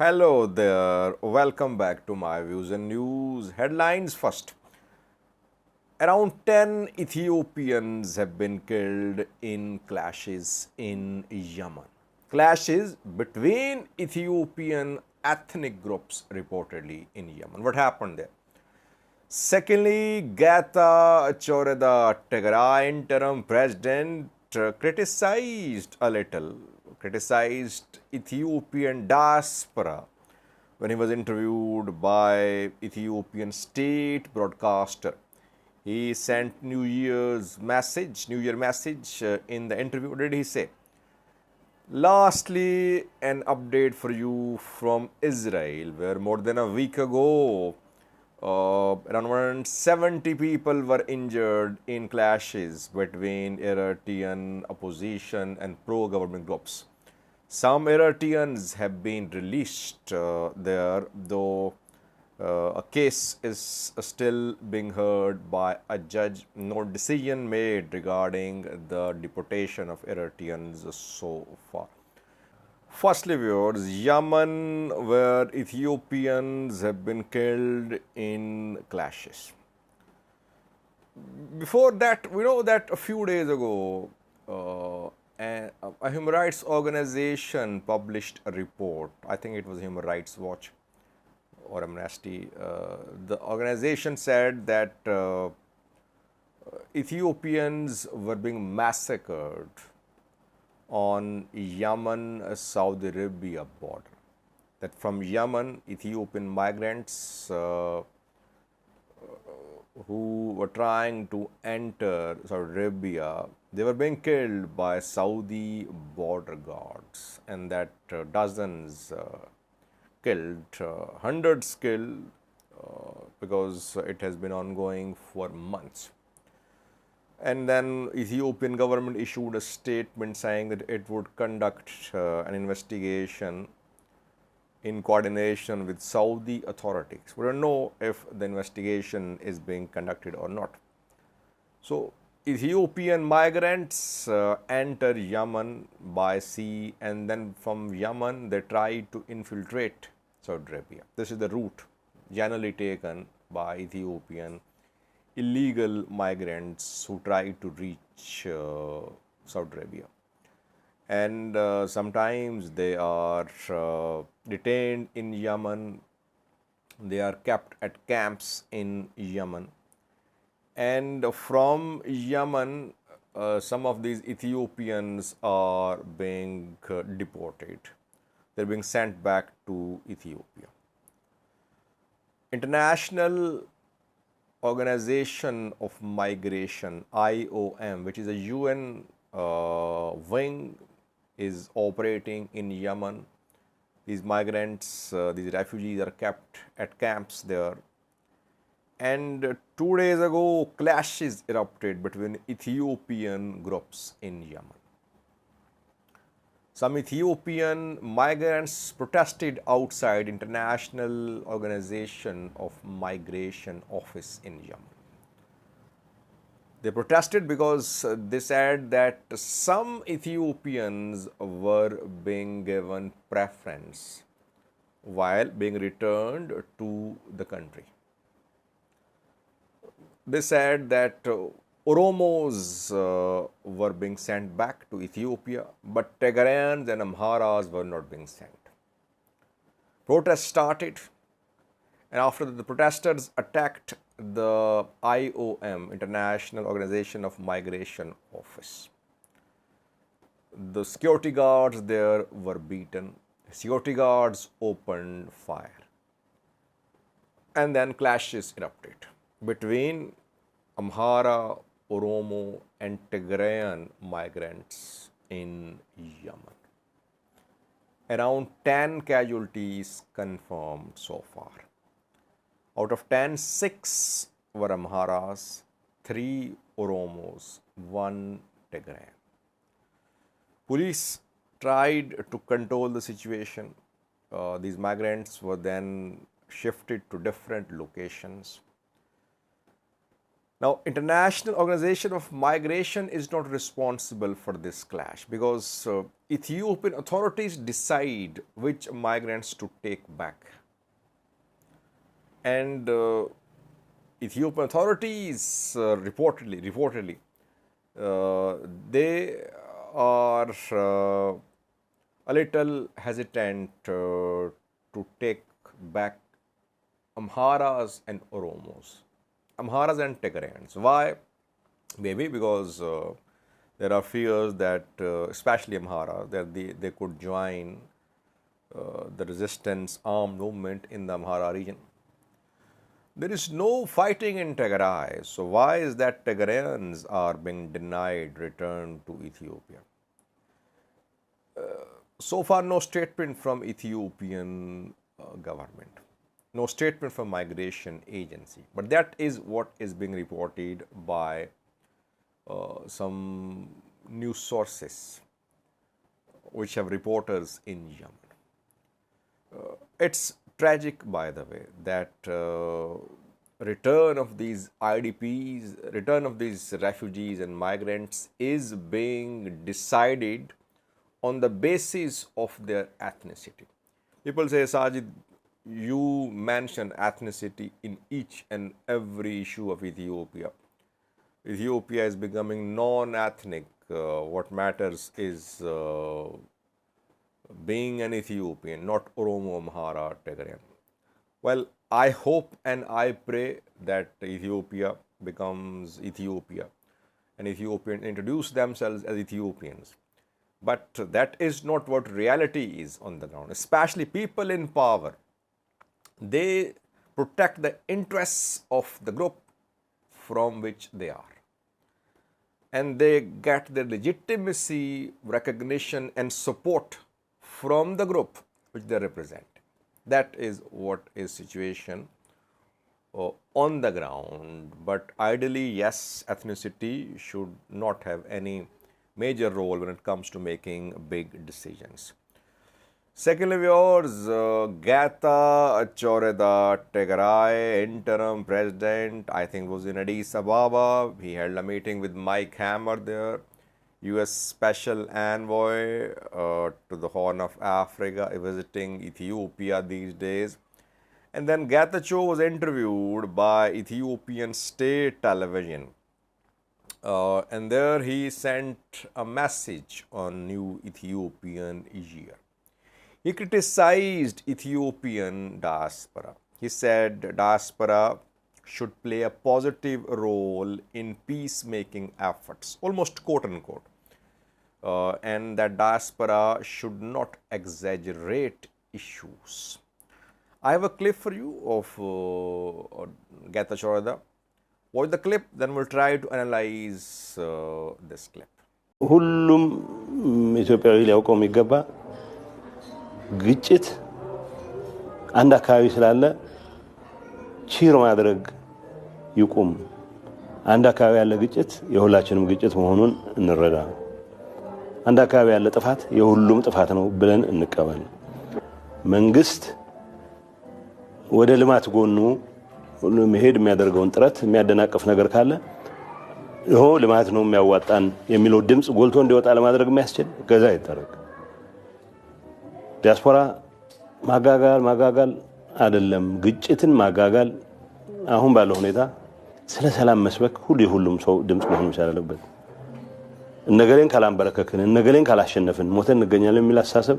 Hello there, welcome back to my views and news. Headlines first. Around 10 Ethiopians have been killed in clashes in Yemen. Clashes between Ethiopian ethnic groups reportedly in Yemen. What happened there? Secondly, Getachew, the Tigray interim president, criticized Ethiopian diaspora when he was interviewed by Ethiopian state broadcaster. He sent New Year message in the interview. What did he say? Lastly, an update for you from Israel, where more than a week ago, around 170 people were injured in clashes between Eritrean opposition and pro-government groups. Some Eritreans have been released there, though a case is still being heard by a judge. No decision made regarding the deportation of Eritreans so far. Firstly, viewers, Yemen, where Ethiopians have been killed in clashes. Before that, we know that a few days ago, a human rights organization published a report. I think it was Human Rights Watch or Amnesty. The organization said that Ethiopians were being massacred on Yemen-Saudi Arabia border. That from Yemen, Ethiopian migrants who were trying to enter Saudi Arabia, they were being killed by Saudi border guards, and that dozens killed, hundreds killed, because it has been ongoing for months. And then Ethiopian government issued a statement saying that it would conduct an investigation in coordination with Saudi authorities. We don't know if the investigation is being conducted or not. So Ethiopian migrants enter Yemen by sea, and then from Yemen they try to infiltrate Saudi Arabia. This is the route generally taken by Ethiopian illegal migrants who try to reach Saudi Arabia. And sometimes they are detained in Yemen, they are kept at camps in Yemen. And from Yemen, some of these Ethiopians are being deported. They're being sent back to Ethiopia. International Organization of Migration, IOM, which is a UN wing, is operating in Yemen. These migrants, these refugees are kept at camps there. And 2 days ago, clashes erupted between Ethiopian groups in Yemen. Some Ethiopian migrants protested outside International Organization of Migration office in Yemen. They protested because they said that some Ethiopians were being given preference while being returned to the country. They said that Oromos were being sent back to Ethiopia, but Tigrayans and Amharas were not being sent. Protests started, and after the protesters attacked the IOM, International Organization of Migration office. The security guards there were beaten. Security guards opened fire. And then clashes erupted between Amhara, Oromo, and Tigrayan migrants in Yemen. Around 10 casualties confirmed so far. Out of 10, 6 were Amharas, 3 Oromos, 1 Tigrayan. Police tried to control the situation. These migrants were then shifted to different locations. Now, International Organization of Migration is not responsible for this clash because Ethiopian authorities decide which migrants to take back. And Ethiopian authorities reportedly, they are a little hesitant to take back Amharas and Oromos. Amharas and Tigrayans. Why? Maybe because there are fears that, especially Amhara, that they could join the resistance armed movement in the Amhara region. There is no fighting in Tigray, so why is that Tigrayans are being denied return to Ethiopia? So far, no statement from Ethiopian government, no statement from migration agency, but that is what is being reported by some news sources which have reporters in Yemen. It's tragic, by the way, that return of these IDPs, return of these refugees and migrants is being decided on the basis of their ethnicity. People say, Sajid, you mention ethnicity in each and every issue of Ethiopia. Ethiopia is becoming non-ethnic. What matters is being an Ethiopian, not Oromo, Amhara, Tigrayan. Well, I hope and I pray that Ethiopia becomes Ethiopia and Ethiopians introduce themselves as Ethiopians. But that is not what reality is on the ground, especially people in power. They protect the interests of the group from which they are. And they get their legitimacy, recognition and support from the group which they represent. That is what is situation on the ground. But ideally, yes, ethnicity should not have any major role when it comes to making big decisions. Secondly, viewers, Getachew, Tigray interim president, I think was in Addis Ababa. He held a meeting with Mike Hammer there, US Special Envoy to the Horn of Africa, visiting Ethiopia these days. And then Getachew was interviewed by Ethiopian state television. And there he sent a message on new Ethiopian year. He criticized Ethiopian diaspora. He said diaspora should play a positive role in peacemaking efforts, almost quote unquote, and that diaspora should not exaggerate issues. I have a clip for you of Getachew. Watch the clip, then we'll try to analyze this clip. ሁሉም ኢትዮጵያዊ ሊያውቀው የሚገባ ግጭት አንድ አካባቢ ስላለ ቺር ማድረግ ይቁም። አንድ አካባቢ ያለ ግጭት የሁላችንም ግጭት መሆኑን እንረዳ። አንድ አካባቢ ያለ ጥፋት የሁሉም ጥፋት ነው ብለን እንቀበል። መንግስት ወደ ልማት ጎኑ መሄድ የሚያደርገውን ጥረት የሚያደናቅፍ ነገር ካለ ይሄ ልማት ነው የሚያዋጣን የሚለው ድምጽ ጎልቶ እንዲወጣ ለማድረግ የሚያስችል ገዛ ይደረግ። ዲያስፖራ ማጋጋል አይደለም፣ ግጭትን ማጋጋል አሁን ባለው ሁኔታ ስለ ሰላም መስበክ ሁሉም ሰው ድምጽ መሆን መቻል አለበት። እነገሌን ካላንበረከክን እነገሌን ካላሸነፍን ሞተን እንገኛለን የሚል አስተሳሰብ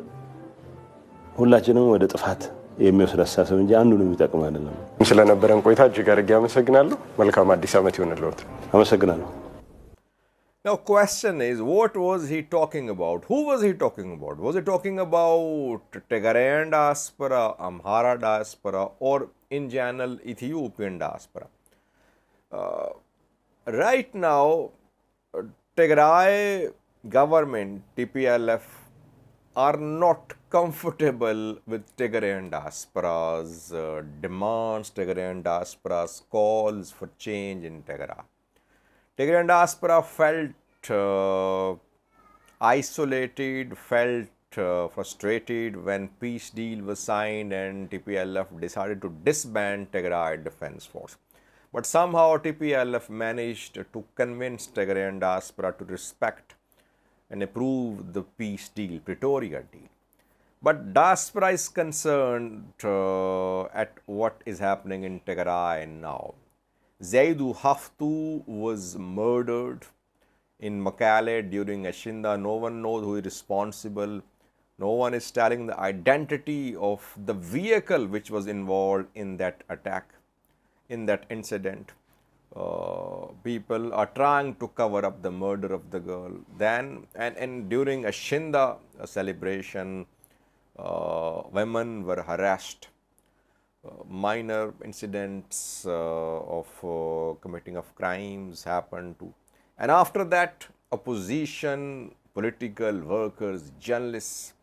ሁላችንም ወደ ጥፋት የሚወስድ አስተሳሰብ እንጂ አንዱንም የሚጠቅም አይደለም። ስለነበረን ቆይታ እጅግ አድርጌ አመሰግናለሁ። መልካም አዲስ ዓመት ይሁንልዎት። አመሰግናለሁ። Now, question is, what was he talking about? Who was he talking about? Was he talking about Tigrayan diaspora, Amhara diaspora, or in general Ethiopian diaspora? Right now, Tigray government, TPLF, are not comfortable with Tigrayan diaspora's demands, Tigrayan diaspora's calls for change in Tigray. Tigrayan diaspora felt isolated, felt frustrated when peace deal was signed and TPLF decided to disband Tigray Defense Force. But somehow TPLF managed to convince Tigrayan diaspora to respect and approve the peace deal, Pretoria deal. But diaspora is concerned at what is happening in Tigray now. Zaidu Haftu was murdered in Mekelle during Ashinda. No one knows who is responsible. No one is telling the identity of the vehicle which was involved in that attack, in that incident. People are trying to cover up the murder of the girl. Then, and during Ashinda celebration, women were harassed. Minor incidents of committing of crimes happened too. And after that, opposition, political workers, journalists,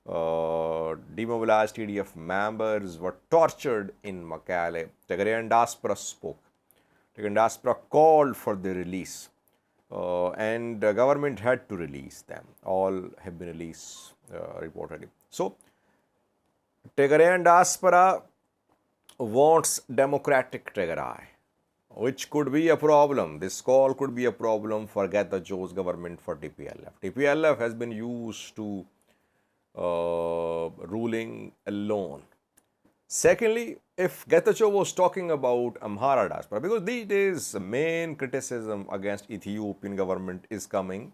demobilized TDF members were tortured in Mekelle. Tigrayan diaspora spoke. Tigrayan diaspora called for their release. And the government had to release them. All have been released reportedly. So, Tigrayan diaspora wants democratic Tigray, which could be a problem. This call could be a problem for Getachew's government, for TPLF. TPLF has been used to ruling alone. Secondly, if Getachew was talking about Amhara diaspora, because these days the main criticism against Ethiopian government is coming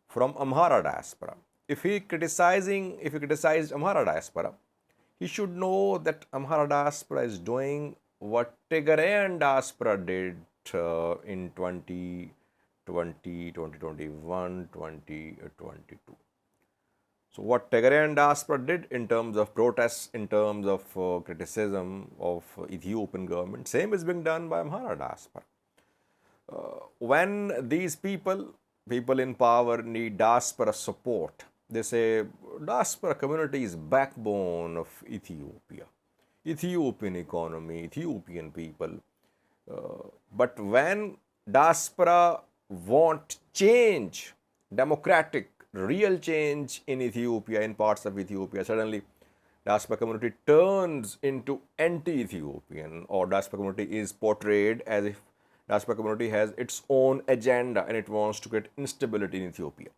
from Amhara diaspora. If he criticized Amhara diaspora, he should know that Amhara diaspora is doing what Tigrayan diaspora did in 2020, 2021, 2022. So what Tigrayan diaspora did in terms of protests, in terms of criticism of Ethiopian government, same is being done by Amhara diaspora. When these people in power need diaspora support, they say diaspora community is backbone of Ethiopia, Ethiopian economy, Ethiopian people. But when diaspora want change, democratic, real change in Ethiopia, in parts of Ethiopia, suddenly diaspora community turns into anti-Ethiopian, or diaspora community is portrayed as if diaspora community has its own agenda and it wants to create instability in Ethiopia.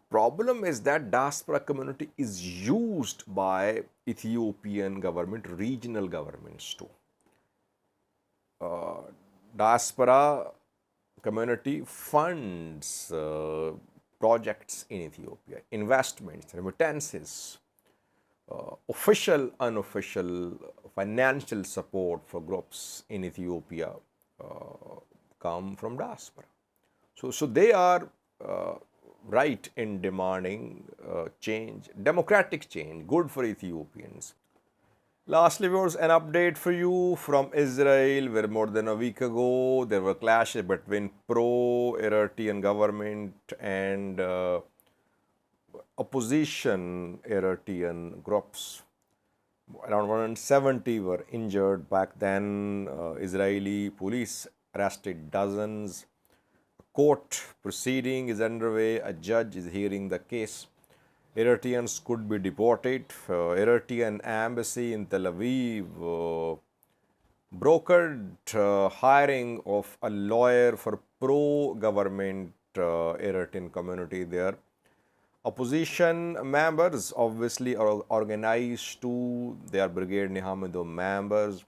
Problem is that diaspora community is used by Ethiopian government, regional governments too. Diaspora community funds projects in Ethiopia, investments, remittances, official, unofficial financial support for groups in Ethiopia come from diaspora. So they are right in demanding change, democratic change, good for Ethiopians. Lastly, viewers, an update for you from Israel, where more than a week ago there were clashes between pro-Eritrean government and opposition Eritrean groups. Around 170 were injured. Back then, Israeli police arrested dozens. Court proceeding is underway. A judge is hearing the case. Eritreans could be deported. Eritrean embassy in Tel Aviv brokered hiring of a lawyer for pro-government Eritrean community there. Opposition members obviously are organized too. They are Brigade Nihamido members.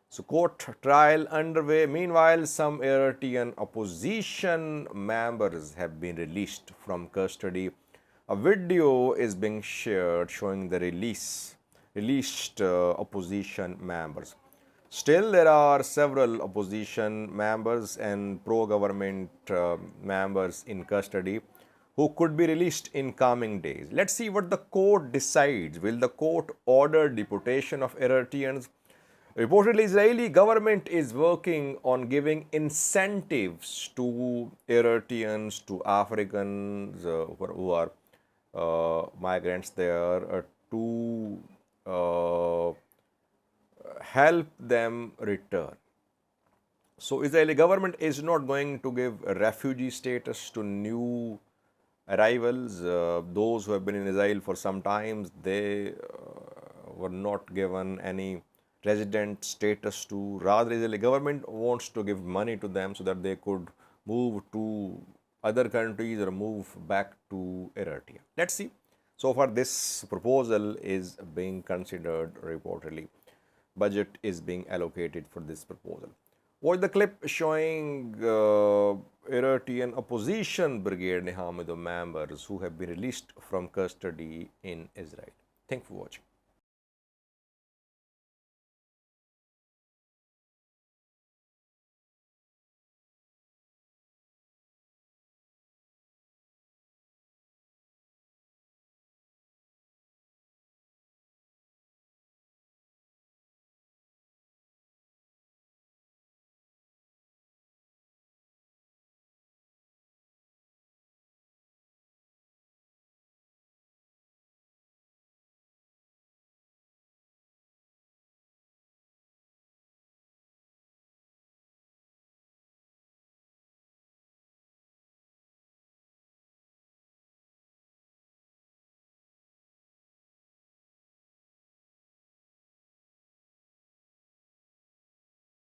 So court trial underway. Meanwhile, some Eritrean opposition members have been released from custody. A video is being shared showing the released opposition members. Still, there are several opposition members and pro-government members in custody who could be released in coming days. Let's see what the court decides. Will the court order deportation of Eritreans? Reportedly, Israeli government is working on giving incentives to Eritreans, to Africans who are migrants there, to help them return. So Israeli government is not going to give refugee status to new arrivals. Those who have been in Israel for some time, they were not given any resident status to rather easily. Government wants to give money to them so that they could move to other countries or move back to Eritrea. Let's see. So far, this proposal is being considered reportedly. Budget is being allocated for this proposal. Watch the clip showing Eritrean opposition brigade Nihamido members who have been released from custody in Israel. Thank you for watching.